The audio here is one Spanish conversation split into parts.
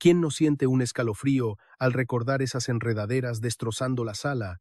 ¿Quién no siente un escalofrío al recordar esas enredaderas destrozando la sala,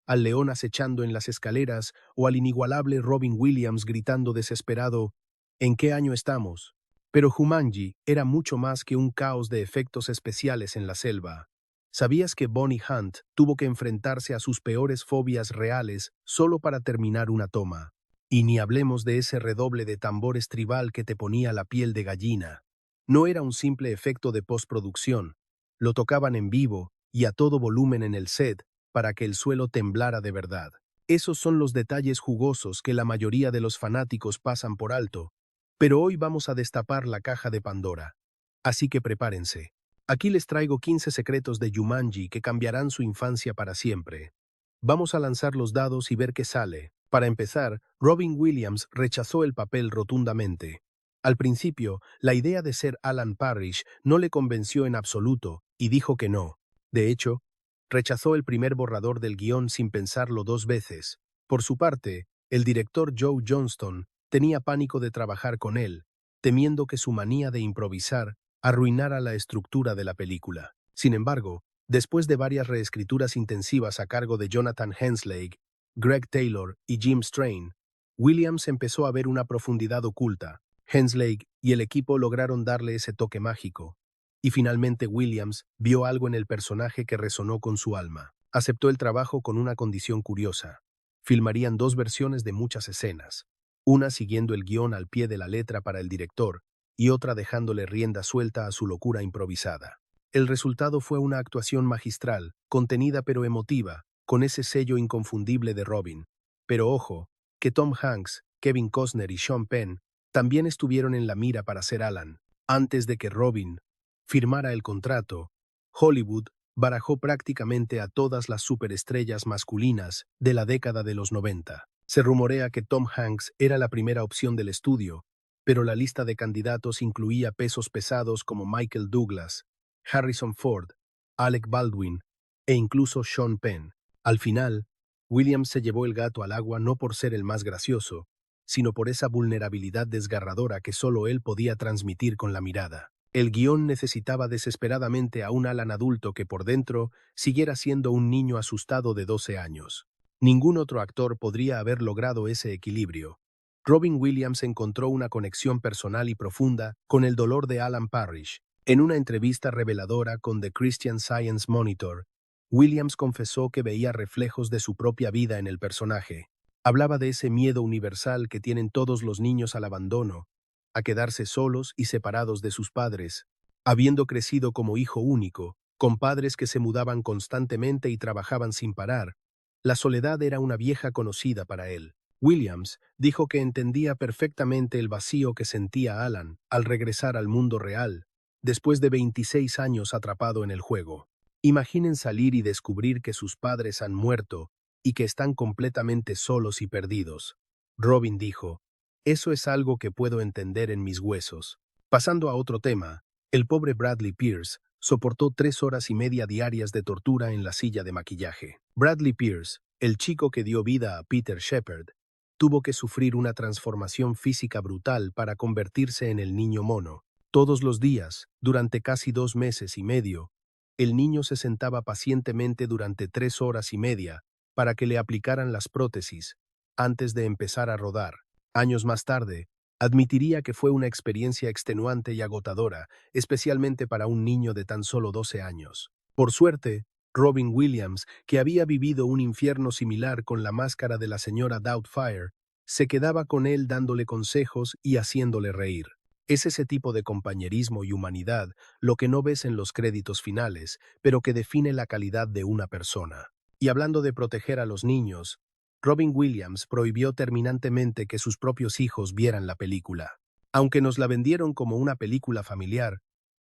al león acechando en las escaleras o al inigualable Robin Williams gritando desesperado, ¿en qué año estamos? Pero Jumanji era mucho más que un caos de efectos especiales en la selva. ¿Sabías que Bonnie Hunt tuvo que enfrentarse a sus peores fobias reales solo para terminar una toma? Y ni hablemos de ese redoble de tambores tribal que te ponía la piel de gallina. No era un simple efecto de postproducción, lo tocaban en vivo y a todo volumen en el set para que el suelo temblara de verdad. Esos son los detalles jugosos que la mayoría de los fanáticos pasan por alto, pero hoy vamos a destapar la caja de Pandora. Así que prepárense. Aquí les traigo 15 secretos de Jumanji que cambiarán su infancia para siempre. Vamos a lanzar los dados y ver qué sale. Para empezar, Robin Williams rechazó el papel rotundamente. Al principio, la idea de ser Alan Parrish no le convenció en absoluto y dijo que no. De hecho, rechazó el primer borrador del guión sin pensarlo dos veces. Por su parte, el director Joe Johnston tenía pánico de trabajar con él, temiendo que su manía de improvisar arruinara la estructura de la película. Sin embargo, después de varias reescrituras intensivas a cargo de Jonathan Hensleigh, Greg Taylor y Jim Strain, Williams empezó a ver una profundidad oculta. Hensleigh y el equipo lograron darle ese toque mágico. Y finalmente Williams vio algo en el personaje que resonó con su alma. Aceptó el trabajo con una condición curiosa. Filmarían dos versiones de muchas escenas, una siguiendo el guión al pie de la letra para el director y otra dejándole rienda suelta a su locura improvisada. El resultado fue una actuación magistral, contenida pero emotiva, con ese sello inconfundible de Robin. Pero ojo, que Tom Hanks, Kevin Costner y Sean Penn también estuvieron en la mira para ser Alan. Antes de que Robin firmara el contrato, Hollywood barajó prácticamente a todas las superestrellas masculinas de la década de los 90. Se rumorea que Tom Hanks era la primera opción del estudio, pero la lista de candidatos incluía pesos pesados como Michael Douglas, Harrison Ford, Alec Baldwin e incluso Sean Penn. Al final, Williams se llevó el gato al agua no por ser el más gracioso, sino por esa vulnerabilidad desgarradora que solo él podía transmitir con la mirada. El guión necesitaba desesperadamente a un Alan adulto que por dentro siguiera siendo un niño asustado de 12 años. Ningún otro actor podría haber logrado ese equilibrio. Robin Williams encontró una conexión personal y profunda con el dolor de Alan Parrish. En una entrevista reveladora con The Christian Science Monitor, Williams confesó que veía reflejos de su propia vida en el personaje. Hablaba de ese miedo universal que tienen todos los niños al abandono, a quedarse solos y separados de sus padres, habiendo crecido como hijo único, con padres que se mudaban constantemente y trabajaban sin parar. La soledad era una vieja conocida para él. Williams dijo que entendía perfectamente el vacío que sentía Alan al regresar al mundo real, después de 26 años atrapado en el juego. Imaginen salir y descubrir que sus padres han muerto y que están completamente solos y perdidos. Robin dijo, eso es algo que puedo entender en mis huesos. Pasando a otro tema, el pobre Bradley Pierce soportó 3 horas y media diarias de tortura en la silla de maquillaje. Bradley Pierce, el chico que dio vida a Peter Shepard, tuvo que sufrir una transformación física brutal para convertirse en el niño mono. Todos los días, durante casi 2 meses y medio, el niño se sentaba pacientemente durante 3 horas y media para que le aplicaran las prótesis antes de empezar a rodar. Años más tarde, admitiría que fue una experiencia extenuante y agotadora, especialmente para un niño de tan solo 12 años. Por suerte, Robin Williams, que había vivido un infierno similar con la máscara de la señora Doubtfire, se quedaba con él dándole consejos y haciéndole reír. Es ese tipo de compañerismo y humanidad lo que no ves en los créditos finales, pero que define la calidad de una persona. Y hablando de proteger a los niños, Robin Williams prohibió terminantemente que sus propios hijos vieran la película. Aunque nos la vendieron como una película familiar,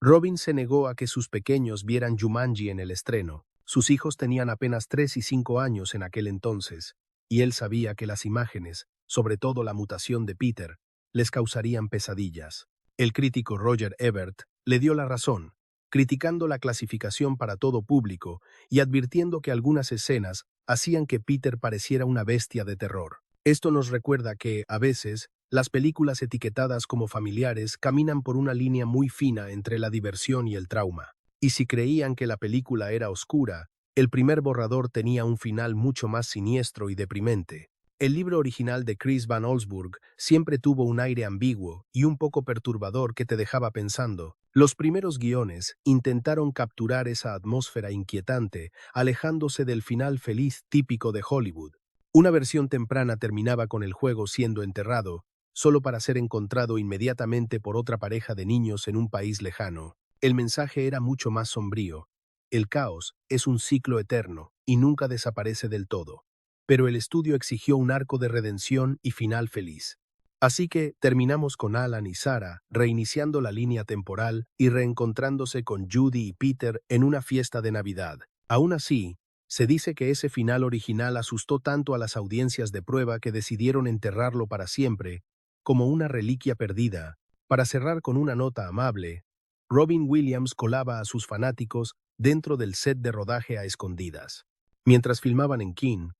Robin se negó a que sus pequeños vieran Jumanji en el estreno. Sus hijos tenían apenas 3 y 5 años en aquel entonces, y él sabía que las imágenes, sobre todo la mutación de Peter, les causarían pesadillas. El crítico Roger Ebert le dio la razón, criticando la clasificación para todo público y advirtiendo que algunas escenas hacían que Peter pareciera una bestia de terror. Esto nos recuerda que, a veces, las películas etiquetadas como familiares caminan por una línea muy fina entre la diversión y el trauma. Y si creían que la película era oscura, el primer borrador tenía un final mucho más siniestro y deprimente. El libro original de Chris Van Allsburg siempre tuvo un aire ambiguo y un poco perturbador que te dejaba pensando. Los primeros guiones intentaron capturar esa atmósfera inquietante, alejándose del final feliz típico de Hollywood. Una versión temprana terminaba con el juego siendo enterrado, solo para ser encontrado inmediatamente por otra pareja de niños en un país lejano. El mensaje era mucho más sombrío. El caos es un ciclo eterno y nunca desaparece del todo. Pero el estudio exigió un arco de redención y final feliz. Así que terminamos con Alan y Sarah reiniciando la línea temporal y reencontrándose con Judy y Peter en una fiesta de Navidad. Aún así, se dice que ese final original asustó tanto a las audiencias de prueba que decidieron enterrarlo para siempre, como una reliquia perdida. Para cerrar con una nota amable, Robin Williams colaba a sus fanáticos dentro del set de rodaje a escondidas. Mientras filmaban en Keene,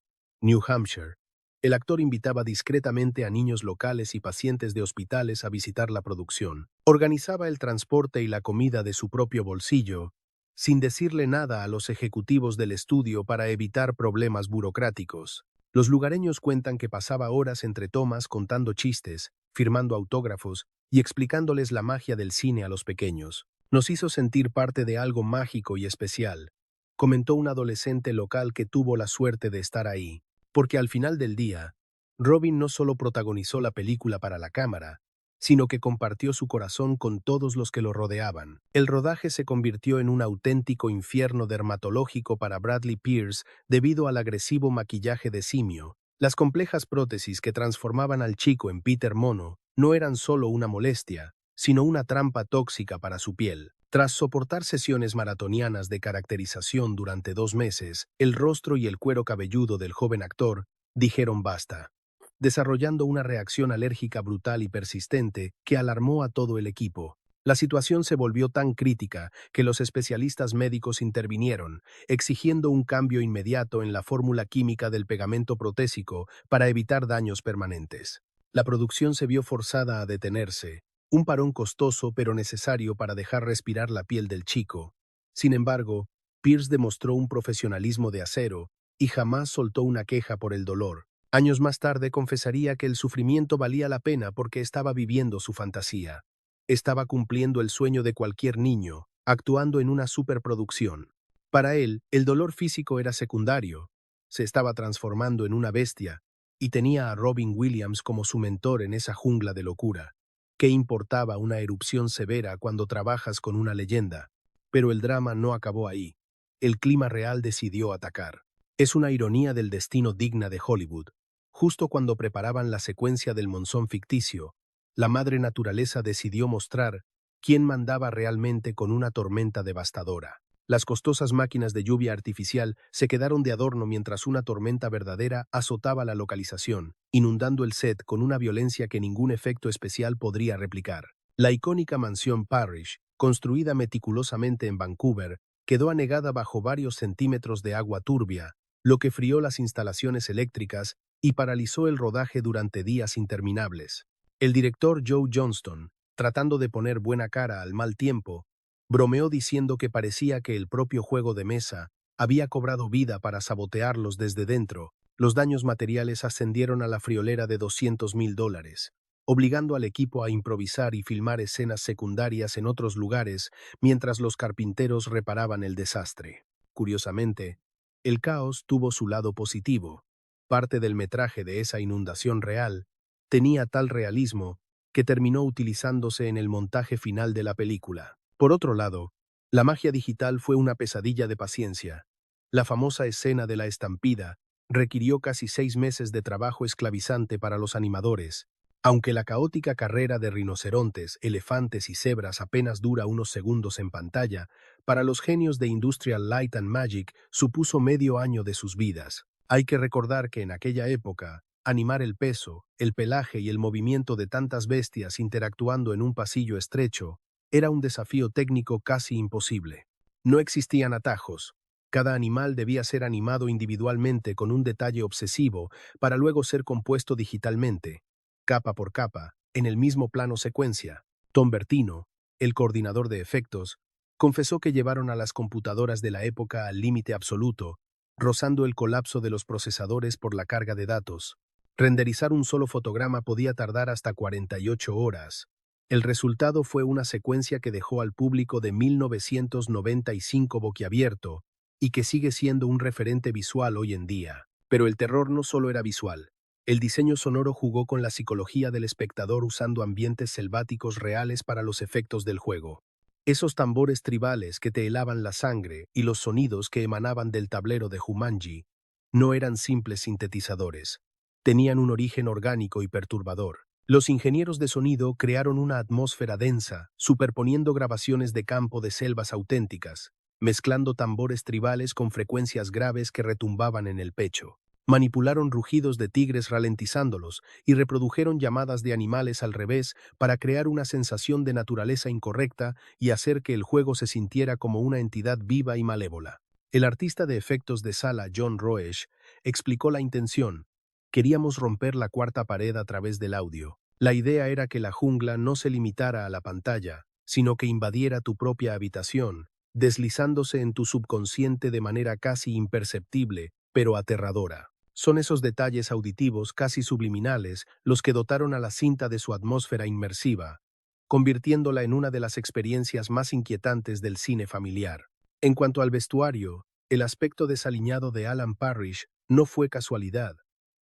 New Hampshire, el actor invitaba discretamente a niños locales y pacientes de hospitales a visitar la producción. Organizaba el transporte y la comida de su propio bolsillo, sin decirle nada a los ejecutivos del estudio para evitar problemas burocráticos. Los lugareños cuentan que pasaba horas entre tomas contando chistes, firmando autógrafos y explicándoles la magia del cine a los pequeños. Nos hizo sentir parte de algo mágico y especial, comentó un adolescente local que tuvo la suerte de estar ahí. Porque al final del día, Robin no solo protagonizó la película para la cámara, sino que compartió su corazón con todos los que lo rodeaban. El rodaje se convirtió en un auténtico infierno dermatológico para Bradley Pierce debido al agresivo maquillaje de simio. Las complejas prótesis que transformaban al chico en Peter Mono no eran solo una molestia, sino una trampa tóxica para su piel. Tras soportar sesiones maratonianas de caracterización durante 2 meses, el rostro y el cuero cabelludo del joven actor dijeron basta, desarrollando una reacción alérgica brutal y persistente que alarmó a todo el equipo. La situación se volvió tan crítica que los especialistas médicos intervinieron, exigiendo un cambio inmediato en la fórmula química del pegamento protésico para evitar daños permanentes. La producción se vio forzada a detenerse, un parón costoso pero necesario para dejar respirar la piel del chico. Sin embargo, Pierce demostró un profesionalismo de acero y jamás soltó una queja por el dolor. Años más tarde confesaría que el sufrimiento valía la pena porque estaba viviendo su fantasía. Estaba cumpliendo el sueño de cualquier niño, actuando en una superproducción. Para él, el dolor físico era secundario. Se estaba transformando en una bestia, y tenía a Robin Williams como su mentor en esa jungla de locura. ¿Qué importaba una erupción severa cuando trabajas con una leyenda? Pero el drama no acabó ahí. El clima real decidió atacar. Es una ironía del destino digna de Hollywood. Justo cuando preparaban la secuencia del monzón ficticio, la madre naturaleza decidió mostrar quién mandaba realmente con una tormenta devastadora. Las costosas máquinas de lluvia artificial se quedaron de adorno mientras una tormenta verdadera azotaba la localización, inundando el set con una violencia que ningún efecto especial podría replicar. La icónica mansión Parrish, construida meticulosamente en Vancouver, quedó anegada bajo varios centímetros de agua turbia, lo que frió las instalaciones eléctricas y paralizó el rodaje durante días interminables. El director Joe Johnston, tratando de poner buena cara al mal tiempo, bromeó diciendo que parecía que el propio juego de mesa había cobrado vida para sabotearlos desde dentro. Los daños materiales ascendieron a la friolera de $200,000, obligando al equipo a improvisar y filmar escenas secundarias en otros lugares mientras los carpinteros reparaban el desastre. Curiosamente, el caos tuvo su lado positivo. Parte del metraje de esa inundación real tenía tal realismo que terminó utilizándose en el montaje final de la película. Por otro lado, la magia digital fue una pesadilla de paciencia. La famosa escena de la estampida requirió casi 6 meses de trabajo esclavizante para los animadores. Aunque la caótica carrera de rinocerontes, elefantes y cebras apenas dura unos segundos en pantalla, para los genios de Industrial Light and Magic supuso medio año de sus vidas. Hay que recordar que en aquella época, animar el peso, el pelaje y el movimiento de tantas bestias interactuando en un pasillo estrecho era un desafío técnico casi imposible. No existían atajos. Cada animal debía ser animado individualmente con un detalle obsesivo para luego ser compuesto digitalmente, capa por capa, en el mismo plano secuencia. Tom Bertino, el coordinador de efectos, Confesó que llevaron a las computadoras de la época al límite absoluto, rozando el colapso de los procesadores por la carga de datos. Renderizar un solo fotograma podía tardar hasta 48 horas. El resultado fue una secuencia que dejó al público de 1995 boquiabierto y que sigue siendo un referente visual hoy en día. Pero el terror no solo era visual. El diseño sonoro jugó con la psicología del espectador usando ambientes selváticos reales para los efectos del juego. Esos tambores tribales que te helaban la sangre y los sonidos que emanaban del tablero de Jumanji no eran simples sintetizadores. Tenían un origen orgánico y perturbador. Los ingenieros de sonido crearon una atmósfera densa, superponiendo grabaciones de campo de selvas auténticas, mezclando tambores tribales con frecuencias graves que retumbaban en el pecho. Manipularon rugidos de tigres ralentizándolos y reprodujeron llamadas de animales al revés para crear una sensación de naturaleza incorrecta y hacer que el juego se sintiera como una entidad viva y malévola. El artista de efectos de sala John Roesch explicó la intención. Queríamos romper la cuarta pared a través del audio. La idea era que la jungla no se limitara a la pantalla, sino que invadiera tu propia habitación, deslizándose en tu subconsciente de manera casi imperceptible, pero aterradora. Son esos detalles auditivos casi subliminales los que dotaron a la cinta de su atmósfera inmersiva, convirtiéndola en una de las experiencias más inquietantes del cine familiar. En cuanto al vestuario, el aspecto desaliñado de Alan Parrish no fue casualidad.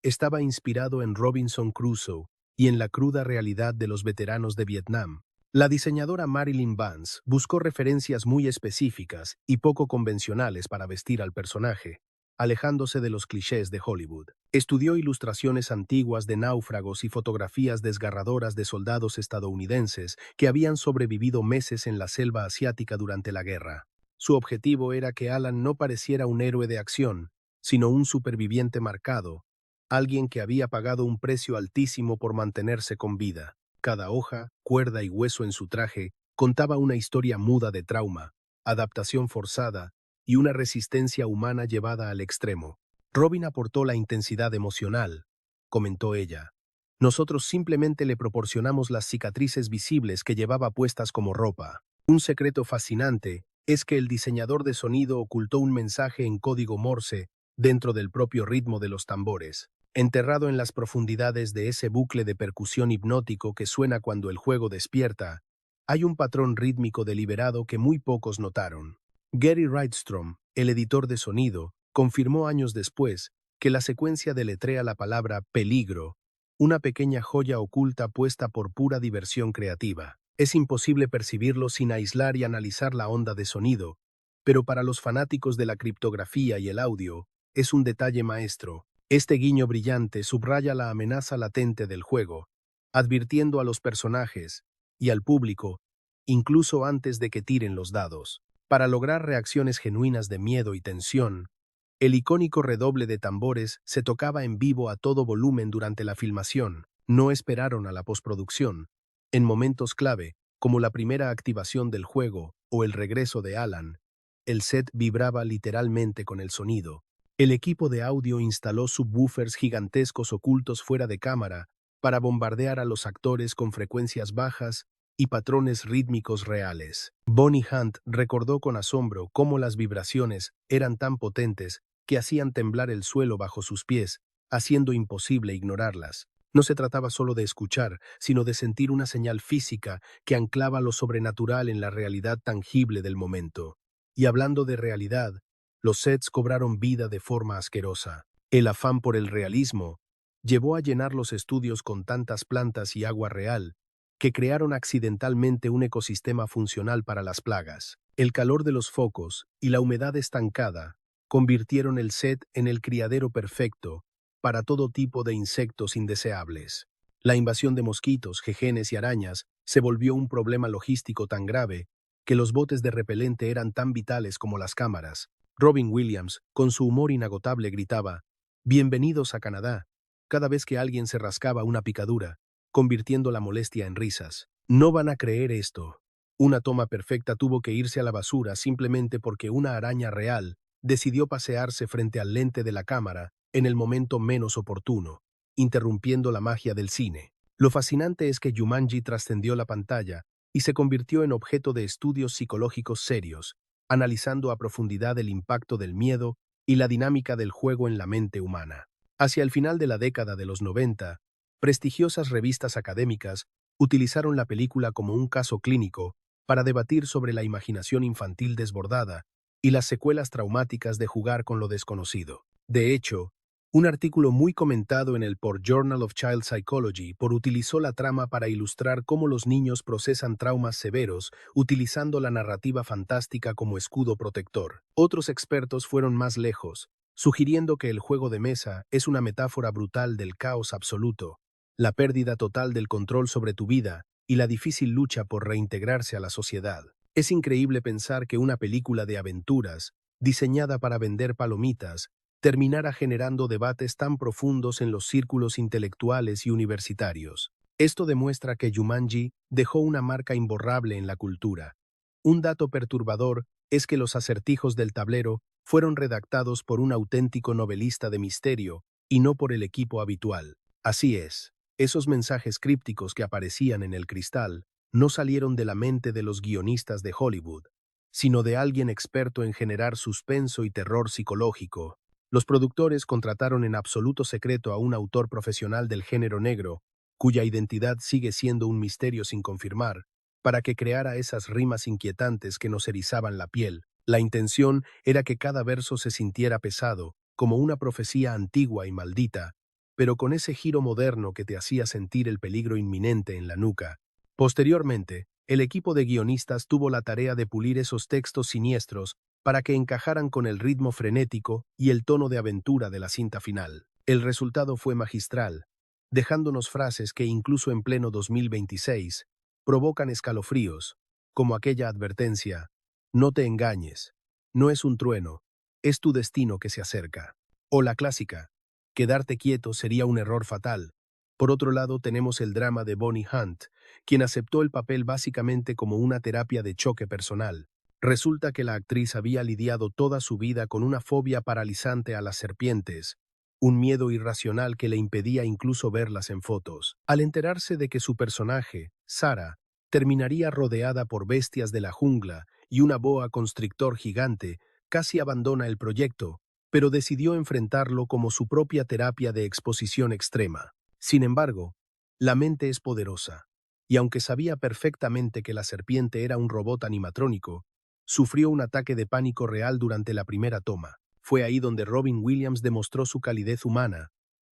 Estaba inspirado en Robinson Crusoe y en la cruda realidad de los veteranos de Vietnam. La diseñadora Marilyn Vance buscó referencias muy específicas y poco convencionales para vestir al personaje, alejándose de los clichés de Hollywood. Estudió ilustraciones antiguas de náufragos y fotografías desgarradoras de soldados estadounidenses que habían sobrevivido meses en la selva asiática durante la guerra. Su objetivo era que Alan no pareciera un héroe de acción, sino un superviviente marcado, alguien que había pagado un precio altísimo por mantenerse con vida. Cada hoja, cuerda y hueso en su traje contaba una historia muda de trauma, adaptación forzada y una resistencia humana llevada al extremo. Robin aportó la intensidad emocional, comentó ella. Nosotros simplemente le proporcionamos las cicatrices visibles que llevaba puestas como ropa. Un secreto fascinante es que el diseñador de sonido ocultó un mensaje en código Morse dentro del propio ritmo de los tambores, enterrado en las profundidades de ese bucle de percusión hipnótico que suena cuando el juego despierta. Hay un patrón rítmico deliberado que muy pocos notaron. Gary Rydstrom, el editor de sonido, confirmó años después que la secuencia deletrea la palabra peligro, una pequeña joya oculta puesta por pura diversión creativa. Es imposible percibirlo sin aislar y analizar la onda de sonido, pero para los fanáticos de la criptografía y el audio, es un detalle maestro. Este guiño brillante subraya la amenaza latente del juego, advirtiendo a los personajes y al público, incluso antes de que tiren los dados. Para lograr reacciones genuinas de miedo y tensión, el icónico redoble de tambores se tocaba en vivo a todo volumen durante la filmación. No esperaron a la postproducción. En momentos clave, como la primera activación del juego o el regreso de Alan, el set vibraba literalmente con el sonido. El equipo de audio instaló subwoofers gigantescos ocultos fuera de cámara para bombardear a los actores con frecuencias bajas y patrones rítmicos reales. Bonnie Hunt recordó con asombro cómo las vibraciones eran tan potentes que hacían temblar el suelo bajo sus pies, haciendo imposible ignorarlas. No se trataba solo de escuchar, sino de sentir una señal física que anclaba lo sobrenatural en la realidad tangible del momento. Y hablando de realidad, los sets cobraron vida de forma asquerosa. El afán por el realismo llevó a llenar los estudios con tantas plantas y agua real que crearon accidentalmente un ecosistema funcional para las plagas. El calor de los focos y la humedad estancada convirtieron el set en el criadero perfecto para todo tipo de insectos indeseables. La invasión de mosquitos, jejenes y arañas se volvió un problema logístico tan grave que los botes de repelente eran tan vitales como las cámaras. Robin Williams, con su humor inagotable, gritaba: «Bienvenidos a Canadá», cada vez que alguien se rascaba una picadura, convirtiendo la molestia en risas. No van a creer esto. Una toma perfecta tuvo que irse a la basura simplemente porque una araña real decidió pasearse frente al lente de la cámara en el momento menos oportuno, interrumpiendo la magia del cine. Lo fascinante es que Jumanji trascendió la pantalla y se convirtió en objeto de estudios psicológicos serios, analizando a profundidad el impacto del miedo y la dinámica del juego en la mente humana. Hacia el final de la década de los 90, prestigiosas revistas académicas utilizaron la película como un caso clínico para debatir sobre la imaginación infantil desbordada y las secuelas traumáticas de jugar con lo desconocido. De hecho, un artículo muy comentado en el por Journal of Child Psychology utilizó la trama para ilustrar cómo los niños procesan traumas severos utilizando la narrativa fantástica como escudo protector. Otros expertos fueron más lejos, sugiriendo que el juego de mesa es una metáfora brutal del caos absoluto, la pérdida total del control sobre tu vida y la difícil lucha por reintegrarse a la sociedad. Es increíble pensar que una película de aventuras, diseñada para vender palomitas, terminara generando debates tan profundos en los círculos intelectuales y universitarios. Esto demuestra que Jumanji dejó una marca imborrable en la cultura. Un dato perturbador es que los acertijos del tablero fueron redactados por un auténtico novelista de misterio y no por el equipo habitual. Así es, esos mensajes crípticos que aparecían en el cristal no salieron de la mente de los guionistas de Hollywood, sino de alguien experto en generar suspenso y terror psicológico. Los productores contrataron en absoluto secreto a un autor profesional del género negro, cuya identidad sigue siendo un misterio sin confirmar, para que creara esas rimas inquietantes que nos erizaban la piel. La intención era que cada verso se sintiera pesado, como una profecía antigua y maldita, pero con ese giro moderno que te hacía sentir el peligro inminente en la nuca. Posteriormente, el equipo de guionistas tuvo la tarea de pulir esos textos siniestros para que encajaran con el ritmo frenético y el tono de aventura de la cinta final. El resultado fue magistral, dejándonos frases que incluso en pleno 2026 provocan escalofríos, como aquella advertencia: no te engañes, no es un trueno, es tu destino que se acerca. O la clásica: quedarte quieto sería un error fatal. Por otro lado, tenemos el drama de Bonnie Hunt, quien aceptó el papel básicamente como una terapia de choque personal. Resulta que la actriz había lidiado toda su vida con una fobia paralizante a las serpientes, un miedo irracional que le impedía incluso verlas en fotos. Al enterarse de que su personaje, Sarah, terminaría rodeada por bestias de la jungla y una boa constrictor gigante, casi abandona el proyecto, pero decidió enfrentarlo como su propia terapia de exposición extrema. Sin embargo, la mente es poderosa, y aunque sabía perfectamente que la serpiente era un robot animatrónico, sufrió un ataque de pánico real durante la primera toma. Fue ahí donde Robin Williams demostró su calidez humana.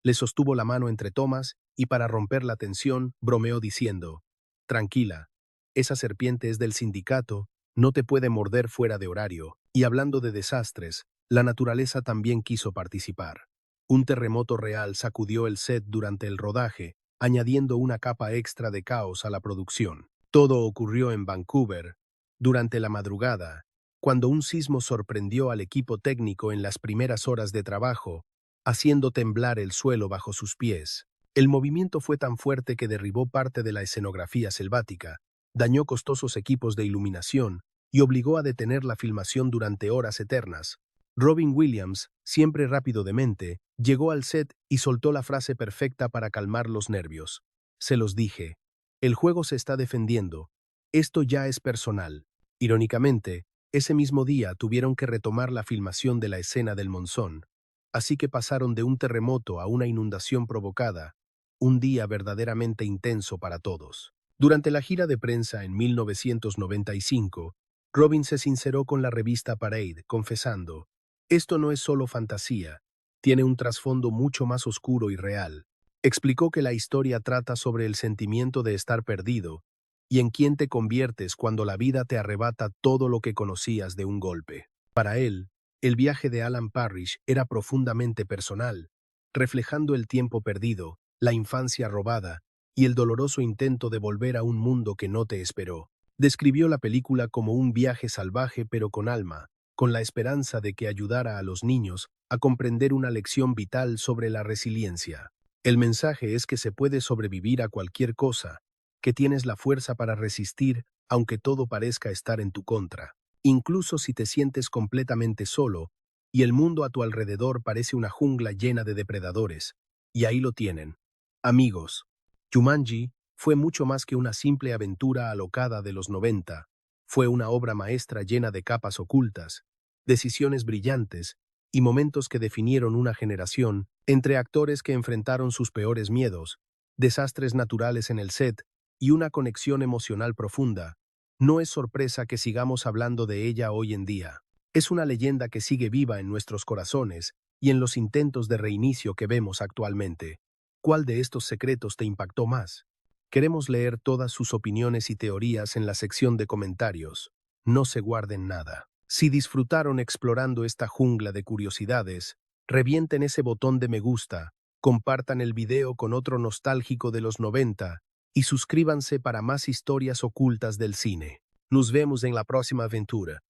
Le sostuvo la mano entre tomas y, para romper la tensión, bromeó diciendo: tranquila, esa serpiente es del sindicato, no te puede morder fuera de horario. Y hablando de desastres, la naturaleza también quiso participar. Un terremoto real sacudió el set durante el rodaje, añadiendo una capa extra de caos a la producción. Todo ocurrió en Vancouver, durante la madrugada, cuando un sismo sorprendió al equipo técnico en las primeras horas de trabajo, haciendo temblar el suelo bajo sus pies. El movimiento fue tan fuerte que derribó parte de la escenografía selvática, dañó costosos equipos de iluminación y obligó a detener la filmación durante horas eternas. Robin Williams, siempre rápido de mente, llegó al set y soltó la frase perfecta para calmar los nervios. Se los dije. El juego se está defendiendo. Esto ya es personal. Irónicamente, ese mismo día tuvieron que retomar la filmación de la escena del monzón, así que pasaron de un terremoto a una inundación provocada, un día verdaderamente intenso para todos. Durante la gira de prensa en 1995, Robin se sinceró con la revista Parade, confesando: esto no es solo fantasía, tiene un trasfondo mucho más oscuro y real. Explicó que la historia trata sobre el sentimiento de estar perdido y en quién te conviertes cuando la vida te arrebata todo lo que conocías de un golpe. Para él, el viaje de Alan Parrish era profundamente personal, reflejando el tiempo perdido, la infancia robada y el doloroso intento de volver a un mundo que no te esperó. Describió la película como un viaje salvaje pero con alma, con la esperanza de que ayudara a los niños a comprender una lección vital sobre la resiliencia. El mensaje es que se puede sobrevivir a cualquier cosa, que tienes la fuerza para resistir aunque todo parezca estar en tu contra, incluso si te sientes completamente solo y el mundo a tu alrededor parece una jungla llena de depredadores. Y ahí lo tienen. Amigos, Jumanji Fue mucho más que una simple aventura alocada de los 90. Fue una obra maestra llena de capas ocultas, decisiones brillantes y momentos que definieron una generación, entre actores que enfrentaron sus peores miedos, desastres naturales en el set y una conexión emocional profunda. No es sorpresa que sigamos hablando de ella hoy en día. Es una leyenda que sigue viva en nuestros corazones y en los intentos de reinicio que vemos actualmente. ¿Cuál de estos secretos te impactó más? Queremos leer todas sus opiniones y teorías en la sección de comentarios. No se guarden nada. Si disfrutaron explorando esta jungla de curiosidades, revienten ese botón de me gusta, compartan el video con otro nostálgico de los 90 y suscríbanse para más historias ocultas del cine. Nos vemos en la próxima aventura.